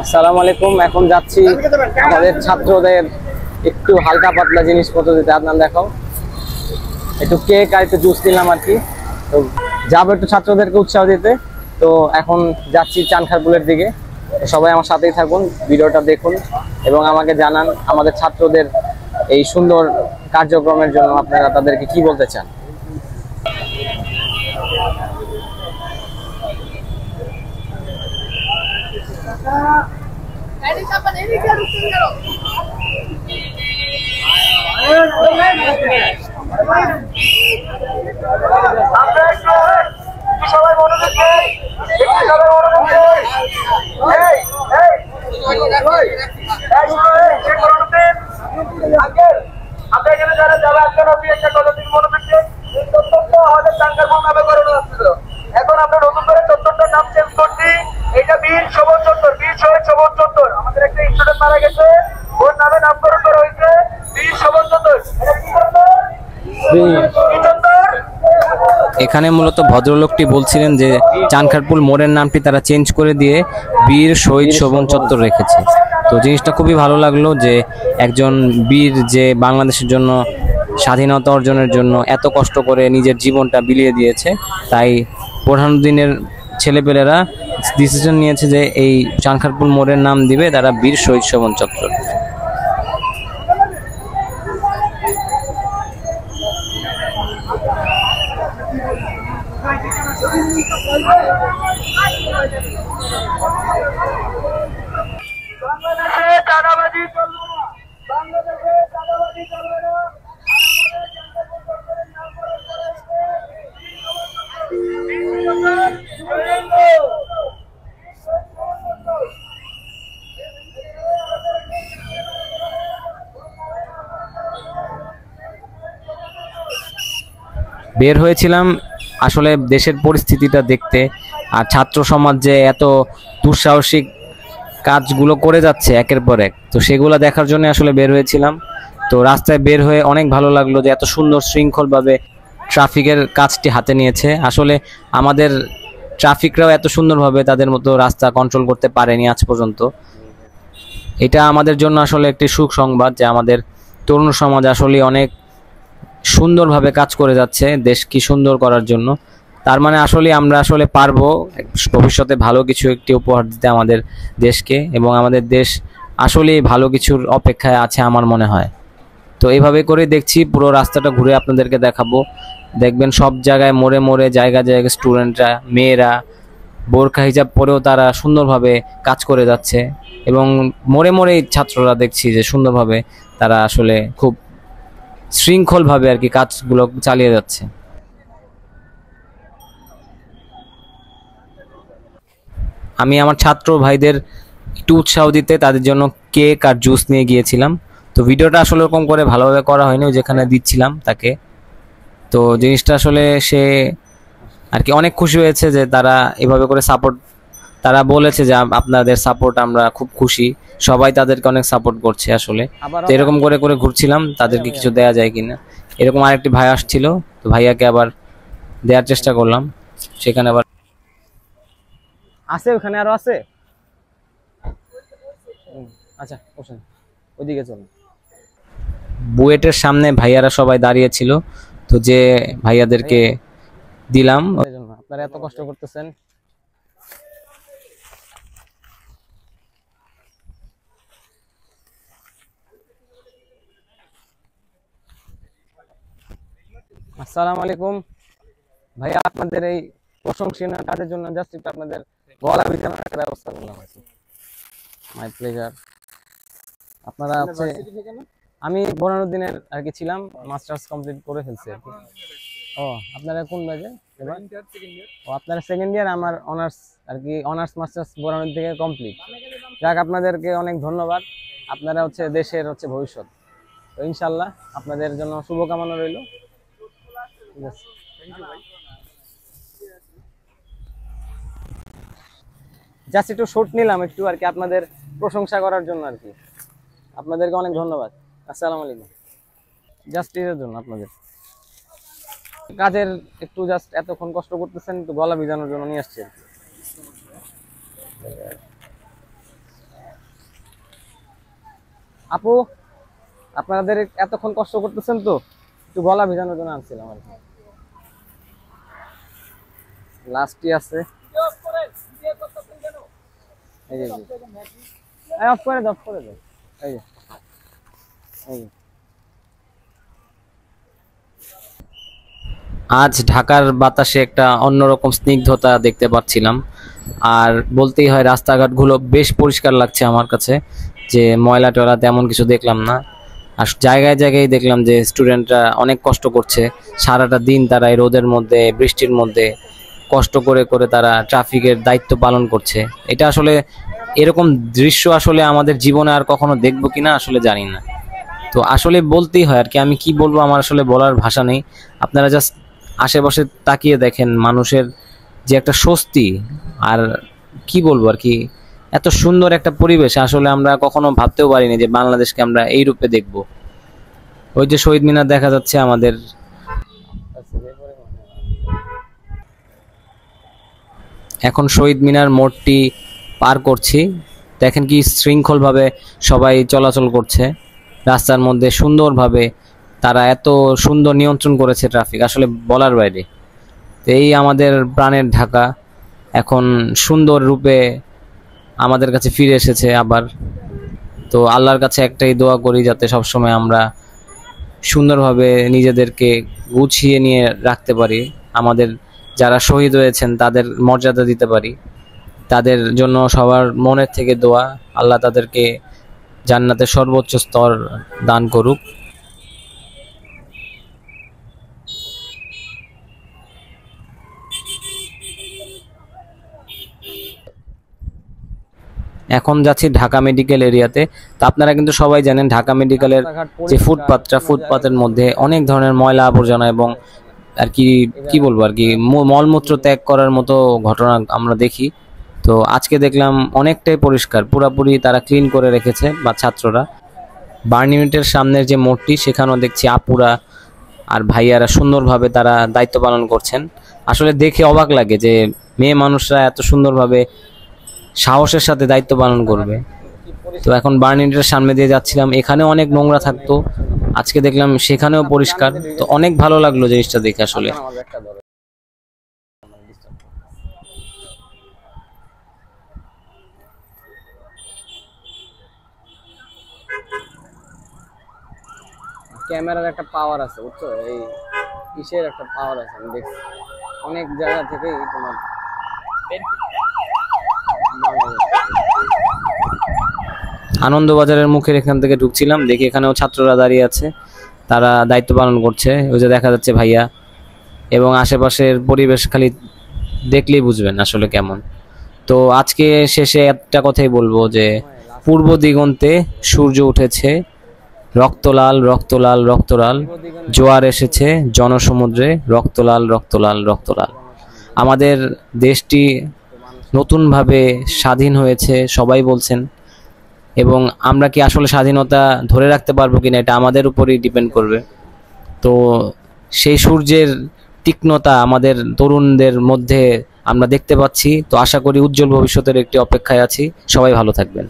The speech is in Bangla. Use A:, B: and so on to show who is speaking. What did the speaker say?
A: আসসালামু আলাইকুম। এখন যাচ্ছি আমাদের ছাত্রদের একটু হালকা পাতলা জিনিসপত্র দিতে। আপনার দেখাও, একটু কেক আর একটু জুস দিলাম আর কি। তো যাবো একটু ছাত্রদেরকে উৎসাহ দিতে। তো এখন যাচ্ছি চানখারপুলের দিকে। সবাই আমার সাথেই থাকুন, ভিডিওটা দেখুন এবং আমাকে জানান আমাদের ছাত্রদের এই সুন্দর কার্যক্রমের জন্য আপনারা তাদেরকে কি বলতে চান।
B: সবাই মনোযোগ দেন, সবাই মনোযোগ দেন। আমরা এখানে যারা যাবে আজকের অব্দি একটা কথা থেকে মনোযোগ দেন। এই চত্বরটা আমাদের চাঙ্গারপুর নামে করানো হচ্ছিল। এখন আমরা নতুন করে চত্বরটার নাম চেঞ্জ করছি। এটা বীর শোভন চত্বর, বীর শহীদ শোভন চত্বর। আমাদের একটা স্টুডেন্ট মারা গেছে, ওর নামে নামকরণ করা হয়েছে বীর শোভন চত্বর। এটা কি চত্বর?
A: এখানে মূলত ভদ্রলোকটি বলছিলেন যে চানখারপুল মোড়ের নামটি তারা চেঞ্জ করে দিয়ে বীর শহীদ শোভন চত্বর রেখেছে। তো জিনিসটা খুবই ভালো লাগলো যে একজন বীর যে বাংলাদেশের জন্য স্বাধীনতা অর্জনের জন্য এত কষ্ট করে নিজের জীবনটা বিলিয়ে দিয়েছে, তাই প্রধানদিনের ছেলেপেলেরা ডিসিশন নিয়েছে যে এই চানখারপুল মোড়ের নাম দিবে তারা বীর শহীদ শোভন চত্বর।
B: বাংলাদেশে চাঁদাবাজি চলবে না, বাংলাদেশে চাঁদাবাজি চলবে না।
A: বের হয়েছিলাম আসলে দেশের পরিস্থিতিটা দেখতে, আর ছাত্র সমাজ যে এত দুঃসাহসিক কাজগুলো করে যাচ্ছে একের পর এক, তো সেগুলো দেখার জন্য আসলে বের হয়েছিলাম। তো রাস্তায় বের হয়ে অনেক ভালো লাগলো যে এত সুন্দর শৃঙ্খলভাবে ট্রাফিকের কাজটি হাতে নিয়েছে। আসলে আমাদের ট্রাফিকরাও এত সুন্দরভাবে তাদের মতো রাস্তা কন্ট্রোল করতে পারেনি আজ পর্যন্ত। এটা আমাদের জন্য আসলে একটি সুখ সংবাদ যে আমাদের তরুণ সমাজ আসলে অনেক সুন্দরভাবে কাজ করে যাচ্ছে দেশকে সুন্দর করার জন্য। তার মানে আসলে আমরা আসলে পারবো ভবিষ্যতে ভালো কিছু একটি উপহার দিতে আমাদের দেশকে, এবং আমাদের দেশ আসলে ভালো কিছুর অপেক্ষায় আছে আমার মনে হয়। তো এইভাবে করে দেখছি পুরো রাস্তাটা ঘুরে আপনাদেরকে দেখাবো। দেখবেন সব জায়গায় মোড়ে মোড়ে জায়গায় জায়গায় স্টুডেন্টরা, মেয়েরা বোরকা হিজাব পরেও তারা সুন্দরভাবে কাজ করে যাচ্ছে, এবং মোড়ে মোড়ে ছাত্ররা দেখছি যে সুন্দরভাবে তারা আসলে খুব শৃঙ্খলভাবে আর কি কাজগুলো চালিয়ে যাচ্ছে। আমি আমার ছাত্র ভাইদের একটু উৎসাহ দিতে তাদের জন্য কেক আর জুস নিয়ে গিয়েছিলাম। তো ভিডিওটা আসলে ওরকম করে ভালোভাবে করা হয়নি, যেখানে দিচ্ছিলাম তাকে। তো জিনিসটা আসলে সে আর কি অনেক খুশি হয়েছে যে তারা এভাবে করে সাপোর্ট, তারা বলেছে যে আপনাদের সাপোর্ট আমরা খুব খুশি, সবাই তাদেরকে অনেক সাপোর্ট করছে আসলে। তো এরকম করে করে ঘুরছিলাম তাদেরকে কিছু দেয়া যায় কিনা। এরকম আরেকটি ভাই আসছিল, তো ভাইয়াকে আবার দেওয়ার চেষ্টা করলাম। সেখানে আবার আছে, ওখানে আরো আছে। আচ্ছা বসেন, ওইদিকে চলুন। বুয়েটের সামনে ভাইয়ারা সবাই দাঁড়িয়ে ছিল, তো যে ভাইয়াদেরকে দিলাম। আপনারা এত কষ্ট করতেছেন। আসসালামু আলাইকুম ভাইয়া, আপনাদের এই প্রশংসনীয় কাজের জন্য জাস্ট একটু আপনাদের গলা ভিজানোর একটা ব্যবস্থা করলাম আর কি। My pleasure. আপনারা হচ্ছে, আমি বোরহানুদ্দিনের আর কি ছিলাম, মাস্টার্স কমপ্লিট করে ফেলছি আর কি। ও আপনারা কোন ব্যাচে? ও আপনারা সেকেন্ড ইয়ার, আমার অনার্স আর কি, অনার্স মাস্টার্স বোরহানুদ্দিন থেকে কমপ্লিট। যাক, আপনাদেরকে অনেক ধন্যবাদ। আপনারা হচ্ছে দেশের হচ্ছে ভবিষ্যৎ। তো ইনশাল্লাহ আপনাদের জন্য শুভকামনা রইল। ঠিক আছে, জাস্ট একটু শর্ট নিলাম একটু আর কি আপনাদের প্রশংসা করার জন্য আর কি। আপনাদেরকে অনেক ধন্যবাদ। আসসালামু আলাইকুম। জাস্ট এর জন্য আপনাদের কাজের একটু জাস্ট এতক্ষণ কষ্ট করতেছেন, একটু গলা ভিজানোর জন্য নিয়ে আসছি আর কি। আপু, আপনাদের এতক্ষণ কষ্ট করতেছেন তো, একটু গলা ভেজানোর জন্য আনছিলাম আর কি। লাস্টই আছে, এই যে অফ করে দাও, অফ করে দাও, এই যে এই যে। আজ ঢাকার বাতাসে একটা অন্যরকম স্নিগ্ধতা দেখতে পাচ্ছিলাম। আর বলতেই হয় রাস্তাঘাটগুলো বেশ পরিষ্কার লাগছে আমার কাছে, যে ময়লা টয়লা তেমন কিছু দেখলাম না। আর জায়গায় জায়গায় দেখলাম যে স্টুডেন্টরা অনেক কষ্ট করছে, সারাটা দিন তারা এই রোদের মধ্যে বৃষ্টির মধ্যে কষ্ট করে করে তারা ট্রাফিকের দায়িত্ব পালন করছে। এটা আসলে এরকম দৃশ্য আসলে আমাদের জীবনে আর কখনো দেখবো কিনা আসলে জানি না। তো আসলে বলতেই হয় আর কি, আমি কি বলবো, আমার আসলে বলার ভাষা নেই। আপনারা জাস্ট আশেপাশে তাকিয়ে দেখেন মানুষের যে একটা স্বস্তি, আর কি বলবো আর কি, এত সুন্দর একটা পরিবেশ আসলে আমরা কখনো ভাবতেও পারিনি যে বাংলাদেশকে আমরা এই রূপে দেখব। ওই যে শহীদ মিনার দেখা যাচ্ছে আমাদের, এখন শহীদ মিনার মোড়টি পার করছি। দেখেন কি শৃঙ্খলভাবে সবাই চলাচল করছে রাস্তার মধ্যে, সুন্দরভাবে তারা এত সুন্দর নিয়ন্ত্রণ করেছে ট্রাফিক, আসলে বলার বাইরে। তো এই আমাদের প্রাণের ঢাকা এখন সুন্দর রূপে আমাদের কাছে ফিরে এসেছে আবার। তো আল্লাহর কাছে একটাই দোয়া করি, যাতে সবসময় আমরা সুন্দরভাবে নিজেদেরকে গুছিয়ে নিয়ে রাখতে পারি, আমাদের যারা শহীদ হয়েছেন তাদের মর্যাদা দিতে পারি। তাদের জন্য সবার মনের থেকে দোয়া, আল্লাহ তাদেরকে জান্নাতের সর্বোচ্চ স্তর দান করুক। এখন যাচ্ছি ঢাকা মেডিকেল এরিয়াতে। তো আপনারা কিন্তু সবাই জানেন ঢাকা মেডিকেলের যে ফুটপাতের মধ্যে অনেক ধরনের ময়লা আবর্জনা এবং আর কি কি বলবো আর কি মলমূত্র ত্যাগ করার মতো ঘটনা আমরা দেখি। তো আজকে দেখলাম অনেকটাই পরিষ্কার, পুরাপুরি তারা ক্লিন করে রেখেছে বা ছাত্ররা। বার্ন ইউনিটের সামনের যে মোড়টি, সেখানেও দেখছি আপুরা আর ভাইয়ারা সুন্দরভাবে তারা দায়িত্ব পালন করছেন। আসলে দেখে অবাক লাগে যে মেয়ে মানুষরা এত সুন্দরভাবে সাহসের সাথে দায়িত্ব পালন করবে। তো এখন বার্ন ইউনিটের সামনে দিয়ে যাচ্ছিলাম, এখানেও অনেক নোংরা থাকতো, আজকে দেখলাম সেখানেও পরিষ্কার। তো অনেক ভালো লাগলো জিনিসটা দেখে আসলে। ক্যামেরার একটা পাওয়ার আছে, বুঝছো, এই ইসের একটা পাওয়ার আছে, আমি দেখছি অনেক জায়গা থেকেই তোমার। আনন্দবাজারের মুখের এখান থেকে ঢুকছিলাম, দেখি এখানেও ছাত্ররা দাঁড়িয়ে আছে, তারা দায়িত্ব পালন করছে। ওই যে দেখা যাচ্ছে ভাইয়া, এবং আশেপাশের পরিবেশ খালি দেখলেই বুঝবেন আসলে কেমন। তো আজকে শেষে একটা কথাই বলবো যে পূর্ব দিগন্তে সূর্য উঠেছে, রক্তলাল রক্তলাল রক্তলাল, জোয়ার এসেছে জনসমুদ্রে, রক্তলাল রক্তলাল রক্তলাল। আমাদের দেশটি নতুনভাবে স্বাধীন হয়েছে সবাই বলছেন, এবং আমরা কি আসলে স্বাধীনতা ধরে রাখতে পারবো কিনা এটা আমাদের উপরই ডিপেন্ড করবে। তো সেই সূর্যের তীক্ষ্ণতা আমাদের তরুণদের মধ্যে আমরা দেখতে পাচ্ছি। তো আশা করি উজ্জ্বল ভবিষ্যতের একটি অপেক্ষায় আছি। সবাই ভালো থাকবেন।